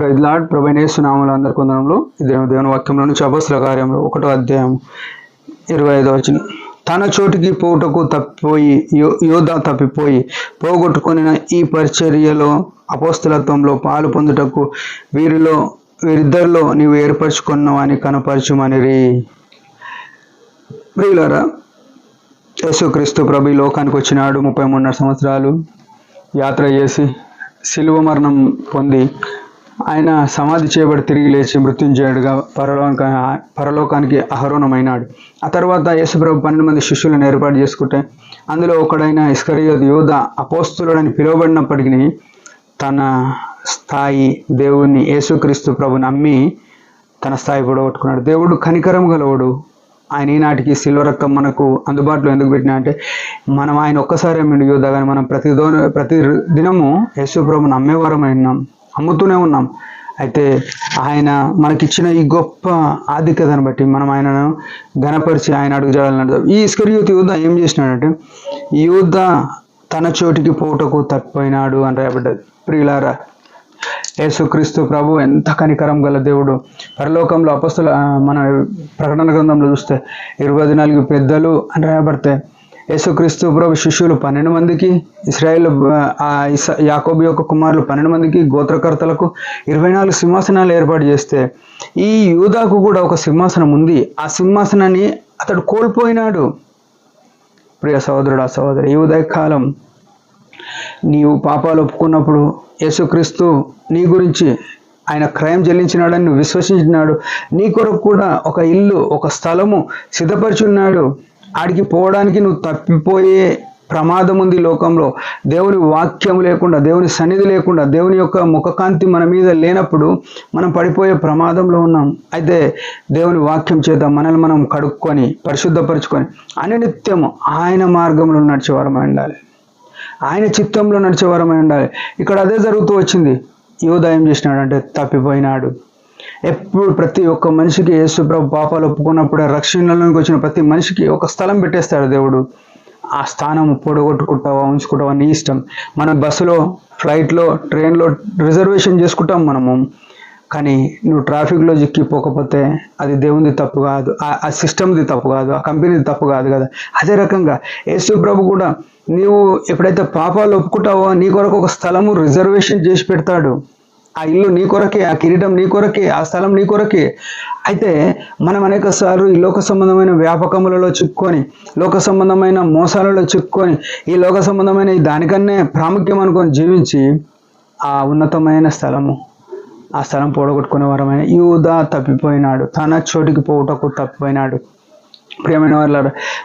Praise lord. ప్రభువైన యేసు నామములో అందరి కొందరంలో దేవుని వాక్యంలో నుంచి అపొస్తలుల కార్యములు 1వ అధ్యాయం 25వ వచనం. తన చోటికి పోవుటకు తప్పిపోయి యోధా తప్పిపోయి పోగొట్టుకొనిన ఈ పరిచర్యలో అపొస్తలత్వంలో పాలు పొందుటకు వీరిద్దరిలో నీవు ఏర్పరచుకున్నావని కనపరచుమనిరి. ప్రియులారా, యేసుక్రీస్తు ప్రభు ఈ లోకానికి వచ్చినాడు. 33 సంవత్సరాలు యాత్ర చేసి శిలువ మరణం పొంది ఆయన సమాధి చేయబడి తిరిగి లేచి మృత్యుంజయుడుగా పరలోకానికి ఆరోహణమైనాడు. ఆ తర్వాత యేసుప్రభు 12 మంది శిష్యులను ఏర్పాటు చేసుకుంటే అందులో ఒకడైన ఇస్కరియోతు యూదా అపోస్తలుడని పిలువబడినప్పటికీ తన స్థాయి దేవుణ్ణి యేసుక్రీస్తు ప్రభుని నమ్మి తన స్థాయి పొడగొట్టుకున్నాడు. దేవుడు కనికరం గలవాడు. ఆయన ఈనాటికి శిలువ రక్తం మనకు అందుబాటులో ఎందుకు పెట్టినా అంటే మనం ఆయన ఒక్కసారి అమ్మిండు యూదా, కానీ మనం ప్రతి దినము యేసు ప్రభుని నమ్మేవారమై ఉన్నాం, అమ్ముతూనే ఉన్నాం. అయితే ఆయన మనకిచ్చిన ఈ గొప్ప ఆధిక్యతను బట్టి మనం ఆయనను ఘనపరిచి ఆయన అడుగుజాడాలని. ఈ ఇస్కరియోతు యూదా ఏం చేసినాడంటే యూదా తన చోటికి పోవుటకు తప్పిపోయినాడు అని రాయబడ్డది. ప్రియులారా, యేసుక్రీస్తు ప్రభు ఎంత కనికరం గల దేవుడు. పరలోకంలో అపొస్తల మన ప్రకటన గ్రంథంలో చూస్తే 24 పెద్దలు అని రాయబడితే యేసుక్రీస్తు ప్రభు శిష్యులు 12 మందికి, ఇశ్రాయేల్ యాకోబు యొక్క కుమారులు 12 మందికి, గోత్రకర్తలకు 24 సింహాసనాలు ఏర్పాటు చేస్తే ఈ యూదాకు కూడా ఒక సింహాసనం ఉంది. ఆ సింహాసనాన్ని అతడు కోల్పోయినాడు. ప్రియ సహోదరుడు, సహోదరి, ఈ ఉదయకాలం నీవు పాపాలు ఒప్పుకున్నప్పుడు యేసుక్రీస్తు నీ గురించి ఆయన క్రయం చెల్లించినాడని నువ్వు విశ్వసించినాడు. నీ కొరకు కూడా ఒక ఇల్లు, ఒక స్థలము సిద్ధపరిచున్నాడు. ఆడికి పోవడానికి నువ్వు తప్పిపోయే ప్రమాదం ఉంది లోకంలో. దేవుని వాక్యం లేకుండా, దేవుని సన్నిధి లేకుండా, దేవుని యొక్క ముఖకాంతి మన మీద లేనప్పుడు మనం పడిపోయే ప్రమాదంలో ఉన్నాం. అయితే దేవుని వాక్యం చేత మనల్ని మనం కడుక్కొని పరిశుద్ధపరచుకొని అనునిత్యము ఆయన మార్గంలో నడిచేవారమై ఉండాలి, ఆయన చిత్తంలో నడిచేవారమై ఉండాలి. ఇక్కడ అదే జరుగుతూ వచ్చింది. యూదా ఏం చేసినాడంటే తప్పిపోయినాడు. ఎప్పుడు ప్రతి ఒక్క మనిషికి యేసు ప్రభు పాపాలు ఒప్పుకున్నప్పుడే రక్షణలోకి వచ్చిన ప్రతి మనిషికి ఒక స్థలం పెట్టేస్తాడు దేవుడు. ఆ స్థానం పొడగొట్టుకుంటావా ఉంచుకుంటావా నీ ఇష్టం. మనం బస్సులో, ఫ్లైట్లో, ట్రైన్లో రిజర్వేషన్ చేసుకుంటాం మనము. కానీ నువ్వు ట్రాఫిక్లో చిక్కిపోకపోతే అది దేవునిది తప్పు కాదు, ఆ సిస్టమ్ది తప్పు కాదు, ఆ కంపెనీది తప్పు కాదు కదా. అదే రకంగా యేసు ప్రభు కూడా నీవు ఎప్పుడైతే పాపాలు ఒప్పుకుంటావో నీ కొరకు ఒక స్థలము రిజర్వేషన్ చేసి పెడతాడు. ఆ ఇల్లు నీ కొరకే, ఆ కిరీటం నీ కొరకే, ఆ స్థలం నీ కొరకే. అయితే మనం అనేక సార్లు ఈ లోక సంబంధమైన వ్యాపకములలో చిక్కుకొని, లోక సంబంధమైన మోసాలలో చిక్కుకొని, ఈ లోక సంబంధమైన ఈ దానికన్నే ప్రాముఖ్యం అనుకొని జీవించి ఆ ఉన్నతమైన స్థలము, ఆ స్థలం పోడగొట్టుకునే వారమైన యూదా తప్పిపోయినాడు. తన చోటికి పోవుటకు తప్పిపోయినాడు. ప్రియమైన వాళ్ళ,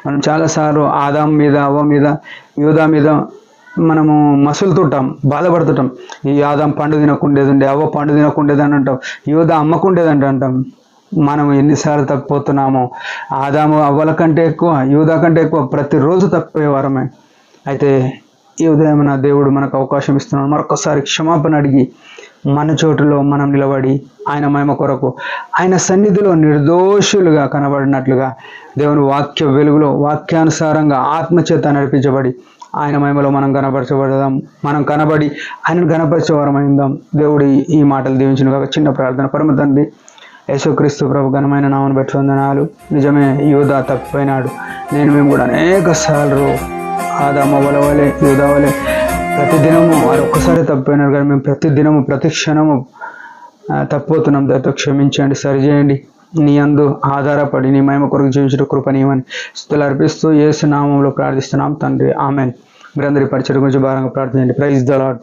మనం చాలాసార్లు ఆదాం మీద, అవ్వ మీద, యూదా మీద మనము మసులుతుంటాం, బాధపడుతుంటాం. ఈ ఆదాం పండు తినకుండేది ఉండే, అవ్వ పండు తినకుండేది అని అంటాం, యూదా అమ్మకుండేదంటే అంటాం. మనం ఎన్నిసార్లు తప్పిపోతున్నామో, ఆదాము అవ్వల కంటే ఎక్కువ, యూదా కంటే ఎక్కువ ప్రతిరోజు తప్పిపోయేవారమే. అయితే ఈ ఉదయం నా దేవుడు మనకు అవకాశం ఇస్తున్నాడు. మరొకసారి క్షమాపణ అడిగి మన చోటులో మనం నిలబడి ఆయన మహిమ కొరకు ఆయన సన్నిధిలో నిర్దోషులుగా కనబడినట్లుగా దేవుని వాక్య వెలుగులో వాక్యానుసారంగా ఆత్మచేత నడిపించబడి ఆయన మహిమలో మనం కనపరచబడదాం. మనం కనబడి ఆయనను కనపరిచేవారమైందాం. దేవుడి ఈ మాటలు దీవించిన ఒక చిన్న ప్రార్థన. పరమ తండ్రి, యేసుక్రీస్తు ప్రభు ఘనమైన నామను బట్టి వందనాలు. నిజమే, యూదా తప్పిపోయినాడు. మేము కూడా అనేక సార్లు ఆదాము అవ్వల వలె, యూదా వలె ప్రతిదినము వారు ఒక్కసారి తప్పిపోయినారు. కానీ మేము ప్రతిదినము ప్రతి క్షణము తప్పిపోతున్నాం. దయతో క్షమించండి, సరిచేయండి. నీ యందు ఆధారపడి నీ మహిమ కొరకు జీవించడం కృపనీయమని స్తుతులు అర్పిస్తూ యేసు నామములో ప్రార్థిస్తున్నాం తండ్రి, ఆమెన్. మీరందరి పరిచయం గురించి భారంగా ప్రార్థించండి. Praise the lord.